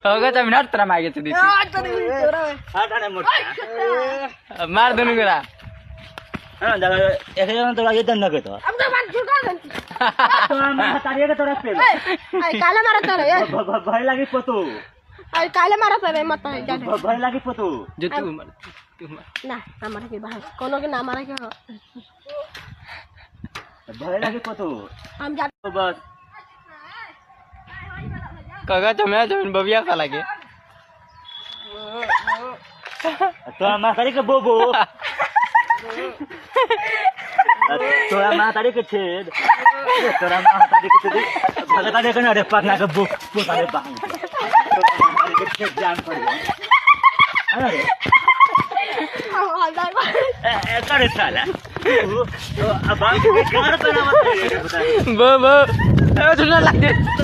होगा तो मिनट तेरा मार के दी मार दोनों करा हां दादा एक जन तो लागे दंड के तो अब तो मार झुका दे तो हम तारिया के तोरा पे आई काले मारत रे भय लागी पतो आई काले मारत रे मत है जाने भय लागी पतो जो तू ना हमारे के बाहर कोनो के ना मारे के भय लागी पतो हम जा तो बस कगा तो मैं जमीन बबिया खा लगे तो मां तारी के बोबो तोरा मां तारी के छेद तोरा मां तारी के छेद भगता देख ना रे पकना के बो तारे बाहर तोरा मां तारी के छेद जान पड़ अरे करे साला तो अब के कार पे ना बता बो बो सुनने लग दे तो